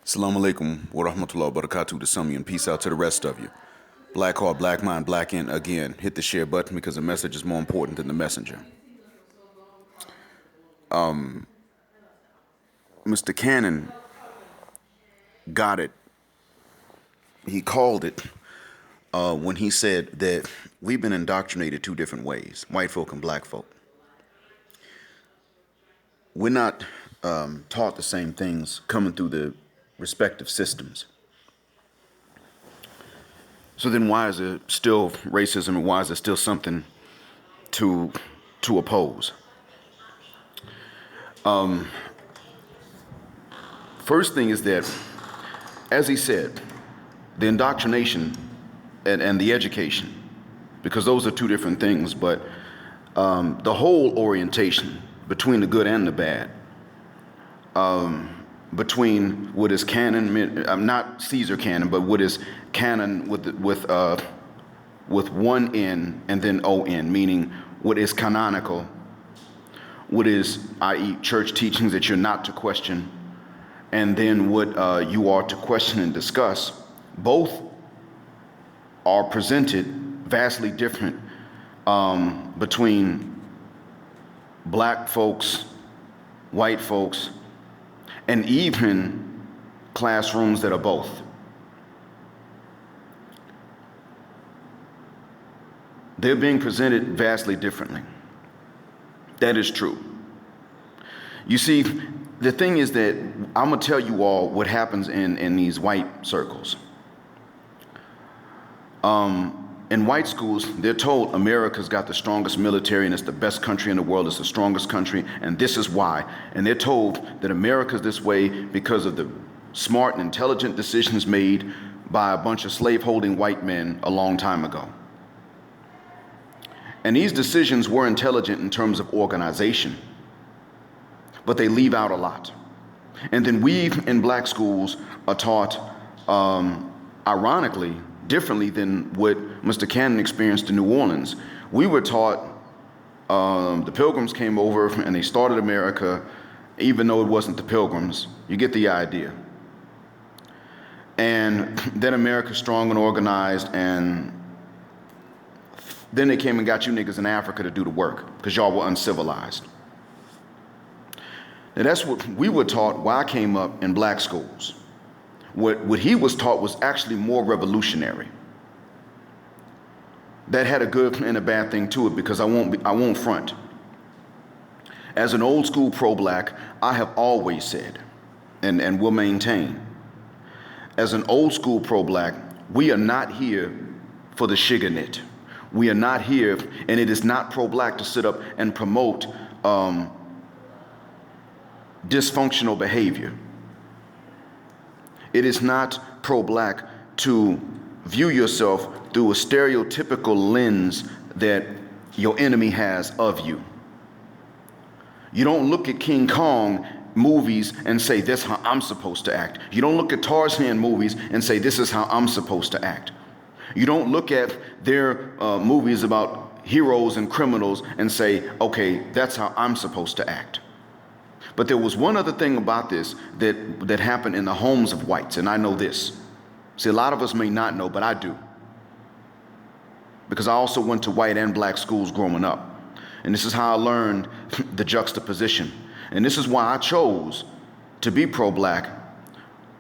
Assalamu alaikum wa rahmatullahi wa barakatuh to some of you, and peace out to the rest of you. Black heart, black mind, black ink. Again, hit the share button because the message is more important than the messenger. Mr. Cannon got it. He called it when he said that we've been indoctrinated two different ways, white folk and black folk. We're not taught the same things coming through the respective systems. So then why is there still racism, and why is there still something to oppose? First thing is that, as he said, the indoctrination and the education, because those are two different things, but the whole orientation between the good and the bad, between what is canon, not Caesar canon, but what is canon with one N and then O-N, meaning what is canonical, what is, i.e., church teachings that you're not to question, and then what you are to question and discuss. Both are presented vastly different between black folks, white folks, and even classrooms that are both. They're being presented vastly differently. That is true. You see, the thing is that I'm gonna tell you all what happens in these white circles. In white schools, they're told America's got the strongest military and it's the best country in the world, it's the strongest country, and this is why. And they're told that America's this way because of the smart and intelligent decisions made by a bunch of slave-holding white men a long time ago. And these decisions were intelligent in terms of organization, but they leave out a lot. And then we in black schools are taught, ironically, differently than what Mr. Cannon experienced in New Orleans. We were taught the Pilgrims came over and they started America, even though it wasn't the Pilgrims. You get the idea. And then America's strong and organized, and then they came and got you niggas in Africa to do the work because y'all were uncivilized. And that's what we were taught while I came up in black schools. What he was taught was actually more revolutionary. That had a good and a bad thing to it, because I won't front. As an old school pro-black, I have always said, and will maintain, as an old school pro-black, we are not here for the shiganit. We are not here, and it is not pro-black to sit up and promote dysfunctional behavior. It is not pro-black to view yourself through a stereotypical lens that your enemy has of you. You don't look at King Kong movies and say, this is how I'm supposed to act. You don't look at Tarzan movies and say, this is how I'm supposed to act. You don't look at their movies about heroes and criminals and say, okay, that's how I'm supposed to act. But there was one other thing about this that happened in the homes of whites, and I know this. See, a lot of us may not know, but I do. Because I also went to white and black schools growing up. And this is how I learned the juxtaposition. And this is why I chose to be pro-black,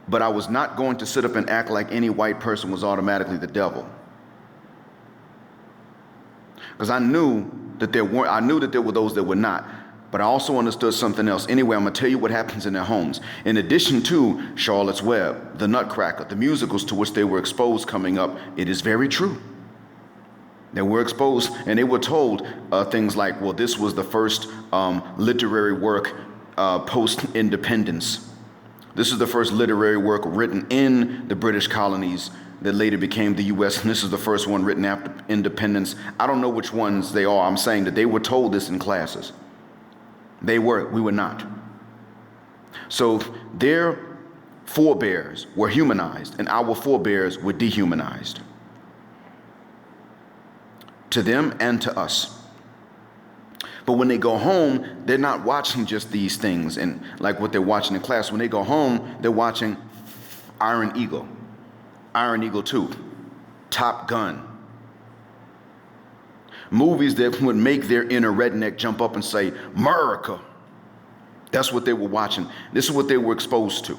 but I was not going to sit up and act like any white person was automatically the devil. Because I knew that there were those that were not. But I also understood something else. Anyway, I'm going to tell you what happens in their homes. In addition to Charlotte's Web, The Nutcracker, the musicals to which they were exposed coming up, it is very true. They were exposed, and they were told things like, well, this was the first literary work post-independence. This is the first literary work written in the British colonies that later became the U.S., and this is the first one written after independence. I don't know which ones they are. I'm saying that they were told this in classes. We were not. So their forebears were humanized, and our forebears were dehumanized. To them and to us. But when they go home, they're not watching just these things and like what they're watching in class. When they go home, they're watching Iron Eagle, Iron Eagle 2, Top Gun. Movies that would make their inner redneck jump up and say, America. That's what they were watching. This is what they were exposed to.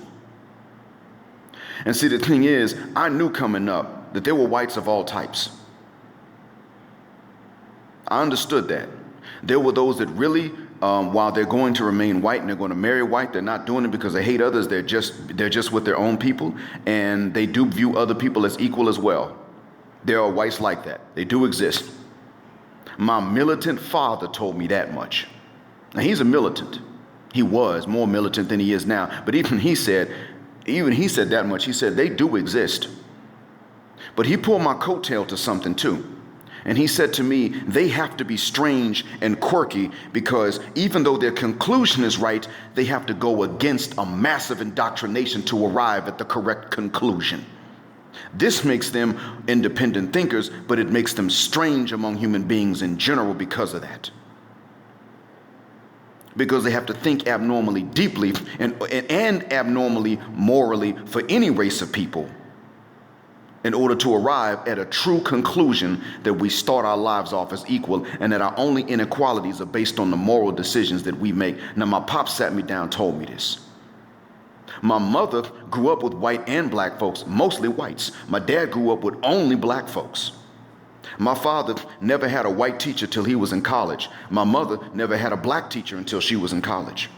And see, the thing is, I knew coming up that there were whites of all types. I understood that. There were those that really, while they're going to remain white and they're going to marry white, they're not doing it because they hate others. They're just with their own people, and they do view other people as equal as well. There are whites like that. They do exist. My militant father told me that much. Now, he's a militant. He was more militant than he is now. But even he said that much. He said they do exist. But he pulled my coattail to something too. And he said to me, they have to be strange and quirky because even though their conclusion is right, they have to go against a massive indoctrination to arrive at the correct conclusion. This makes them independent thinkers, but it makes them strange among human beings in general because of that. Because they have to think abnormally deeply and abnormally morally for any race of people in order to arrive at a true conclusion that we start our lives off as equal and that our only inequalities are based on the moral decisions that we make. Now, my pop sat me down, told me this. My mother grew up with white and black folks, mostly whites. My dad grew up with only black folks. My father never had a white teacher till he was in college. My mother never had a black teacher until she was in college.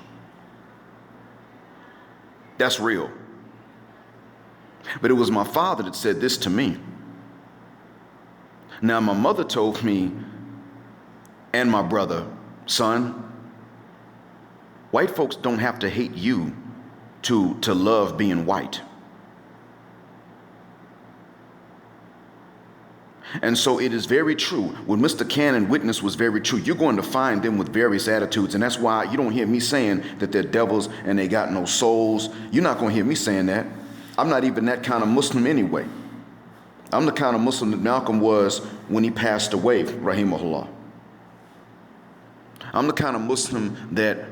That's real. But it was my father that said this to me. Now, my mother told me and my brother, son, white folks don't have to hate you to love being white. And so it is very true. What Mr. Cannon witnessed was very true. You're going to find them with various attitudes, and that's why you don't hear me saying that they're devils and they got no souls. You're not going to hear me saying that. I'm not even that kind of Muslim anyway. I'm the kind of Muslim that Malcolm was when he passed away, rahimahullah. I'm the kind of Muslim that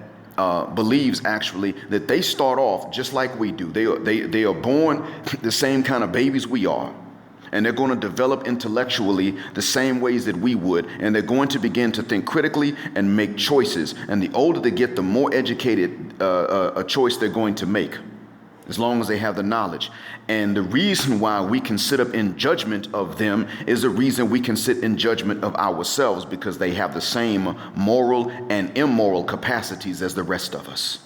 believes actually that they start off just like we do. They are born the same kind of babies we are. And they're going to develop intellectually the same ways that we would. And they're going to begin to think critically and make choices. And the older they get, the more educated a choice they're going to make, as long as they have the knowledge. And the reason why we can sit up in judgment of them is the reason we can sit in judgment of ourselves, because they have the same moral and immoral capacities as the rest of us.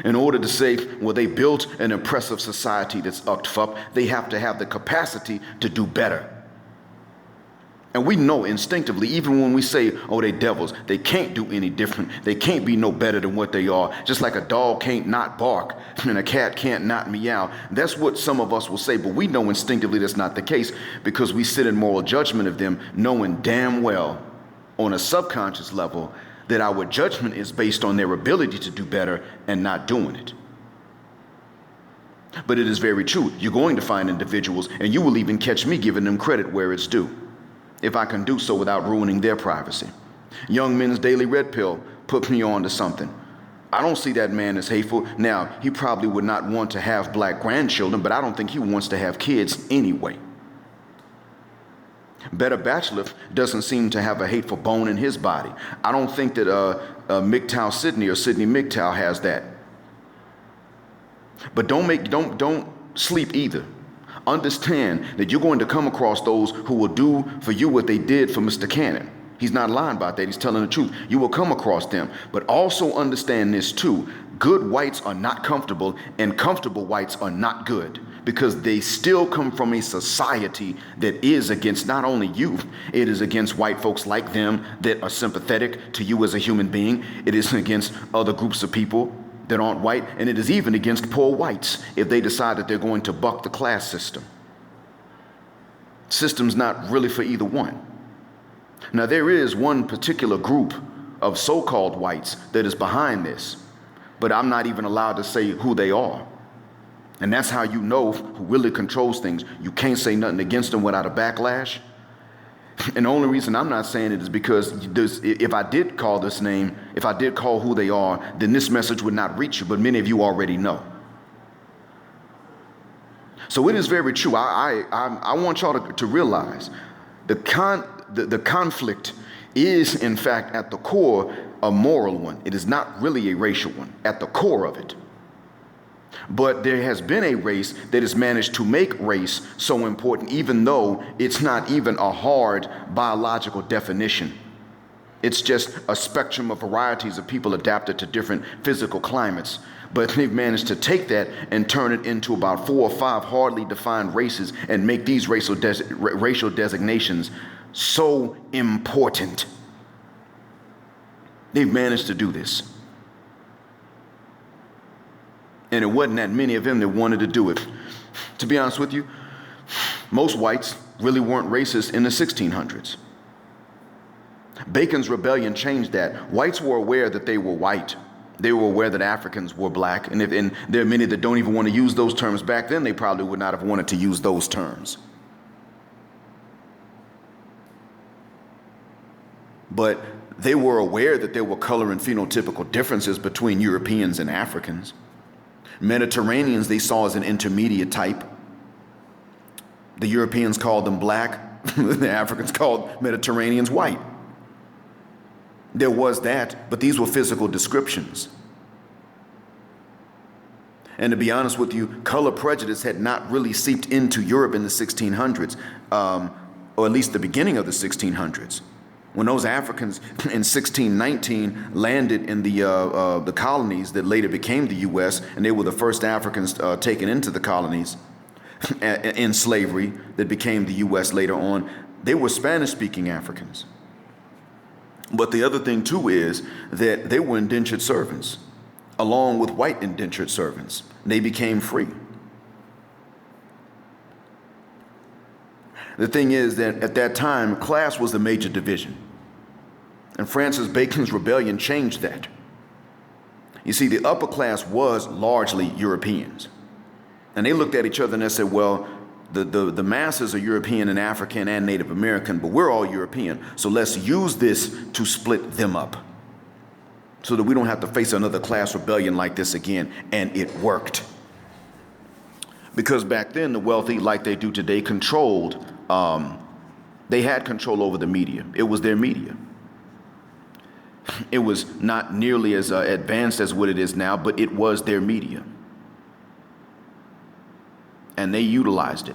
In order to say, well, they built an oppressive society that's up, they have to have the capacity to do better. And we know instinctively, even when we say, oh, they devils, they can't do any different. They can't be no better than what they are. Just like a dog can't not bark and a cat can't not meow. That's what some of us will say, but we know instinctively that's not the case, because we sit in moral judgment of them, knowing damn well on a subconscious level that our judgment is based on their ability to do better and not doing it. But it is very true. You're going to find individuals, and you will even catch me giving them credit where it's due, if I can do so without ruining their privacy. Young Men's Daily Red Pill put me on to something. I don't see that man as hateful. Now, he probably would not want to have black grandchildren, but I don't think he wants to have kids anyway. Better Bachelor doesn't seem to have a hateful bone in his body. I don't think that MGTOW Sydney or Sydney MGTOW has that. But don't sleep either. Understand that you're going to come across those who will do for you what they did for Mr. Cannon. He's not lying about that. He's telling the truth. You will come across them. But also understand this too. Good whites are not comfortable, and comfortable whites are not good, because they still come from a society that is against not only you, it is against white folks like them that are sympathetic to you as a human being. It is against other groups of people that aren't white, and it is even against poor whites if they decide that they're going to buck the class system. System's not really for either one. Now, there is one particular group of so-called whites that is behind this, but I'm not even allowed to say who they are. And that's how you know who really controls things. You can't say nothing against them without a backlash. And the only reason I'm not saying it is because if I did call this name, if I did call who they are, then this message would not reach you, but many of you already know. So it is very true. I want y'all to realize the conflict is, in fact, at the core, a moral one. It is not really a racial one at the core of it. But there has been a race that has managed to make race so important, even though it's not even a hard biological definition. It's just a spectrum of varieties of people adapted to different physical climates. But they've managed to take that and turn it into about 4 or 5 hardly defined races and make these racial designations so important. They've managed to do this. And it wasn't that many of them that wanted to do it. To be honest with you, most whites really weren't racist in the 1600s. Bacon's rebellion changed that. Whites were aware that they were white. They were aware that Africans were black. And there are many that don't even want to use those terms. Back then, they probably would not have wanted to use those terms. But they were aware that there were color and phenotypical differences between Europeans and Africans. Mediterraneans they saw as an intermediate type. The Europeans called them black. The Africans called Mediterraneans white. There was that, but these were physical descriptions. And to be honest with you, color prejudice had not really seeped into Europe in the 1600s, or at least the beginning of the 1600s. When those Africans in 1619 landed in the colonies that later became the U.S., and they were the first Africans taken into the colonies in slavery that became the U.S. later on, they were Spanish-speaking Africans. But the other thing, too, is that they were indentured servants, along with white indentured servants. They became free. The thing is that at that time, class was the major division. And Francis Bacon's rebellion changed that. You see, the upper class was largely Europeans. And they looked at each other and they said, well, the masses are European and African and Native American, but we're all European. So let's use this to split them up so that we don't have to face another class rebellion like this again. And it worked. Because back then, the wealthy, like they do today, controlled, they had control over the media. It was their media. It was not nearly as advanced as what it is now, but it was their media. And they utilized it.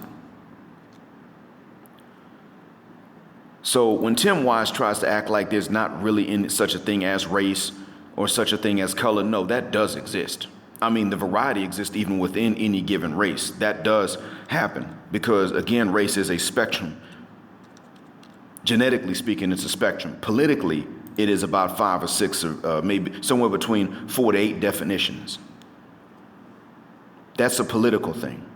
So when Tim Wise tries to act like there's not really such a thing as race or such a thing as color, no, that does exist. I mean, the variety exists even within any given race. That does happen because, again, race is a spectrum. Genetically speaking, it's a spectrum. Politically, it is about 5 or 6 or maybe somewhere between 4 to 8 definitions. That's a political thing.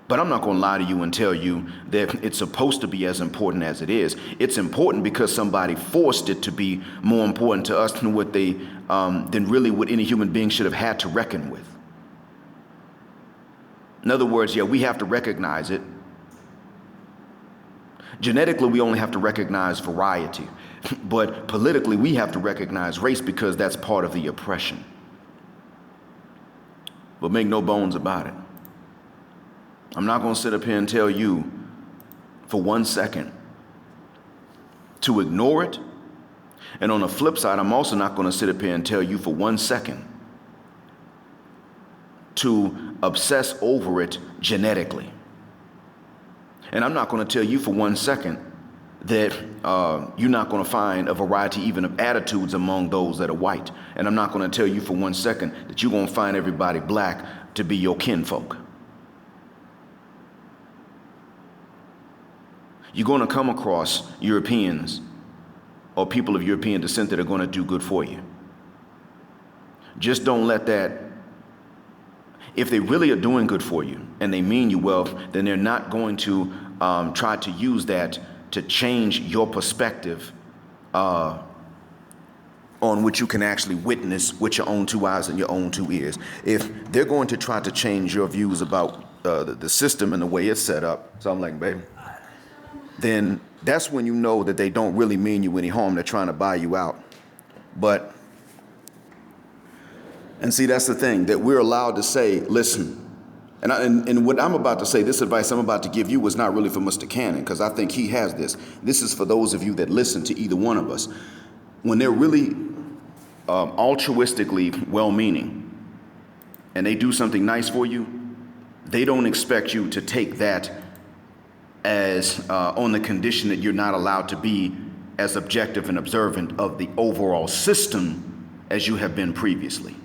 But I'm not going to lie to you and tell you that it's supposed to be as important as it is. It's important because somebody forced it to be more important to us than than really what any human being should have had to reckon with. In other words, yeah, we have to recognize it. Genetically, we only have to recognize variety. But politically, we have to recognize race because that's part of the oppression. But make no bones about it. I'm not going to sit up here and tell you for 1 second to ignore it. And on the flip side, I'm also not going to sit up here and tell you for 1 second to obsess over it genetically. And I'm not going to tell you for 1 second that you're not going to find a variety even of attitudes among those that are white. And I'm not going to tell you for 1 second that you're going to find everybody black to be your kinfolk. You're going to come across Europeans or people of European descent that are going to do good for you. Just don't let that, if they really are doing good for you and they mean you well, then they're not going to try to use that to change your perspective on what you can actually witness with your own 2 eyes and your own 2 ears. If they're going to try to change your views about the system and the way it's set up, so I'm like, baby, then that's when you know that they don't really mean you any harm. They're trying to buy you out. And see, that's the thing, that we're allowed to say, listen, And what I'm about to say, this advice I'm about to give you was not really for Mr. Cannon, because I think he has this. This is for those of you that listen to either one of us. When they're really altruistically well-meaning and they do something nice for you, they don't expect you to take that as on the condition that you're not allowed to be as objective and observant of the overall system as you have been previously.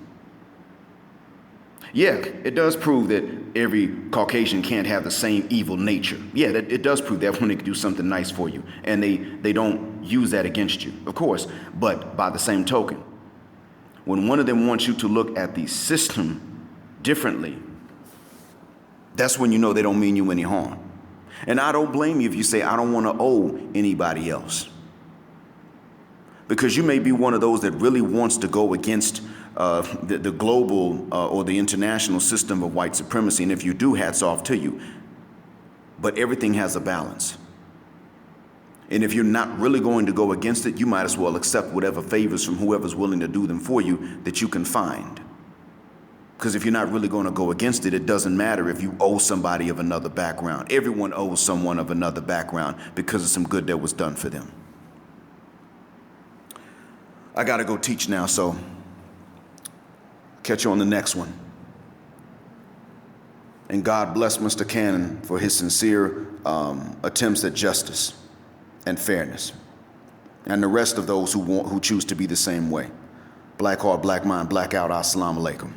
Yeah, it does prove that every Caucasian can't have the same evil nature. Yeah, it does prove that when they do something nice for you, and they don't use that against you, of course. But by the same token, when one of them wants you to look at the system differently, that's when you know they don't mean you any harm. And I don't blame you if you say, I don't want to owe anybody else. Because you may be one of those that really wants to go against the global or the international system of white supremacy. And if you do, hats off to you. But everything has a balance. And if you're not really going to go against it, you might as well accept whatever favors from whoever's willing to do them for you that you can find. Because if you're not really going to go against it, it doesn't matter if you owe somebody of another background. Everyone owes someone of another background because of some good that was done for them. I got to go teach now, so catch you on the next one. And God bless Mr. Cannon for his sincere attempts at justice and fairness, and the rest of those who choose to be the same way. Black heart, black mind, black out. Assalamu alaikum.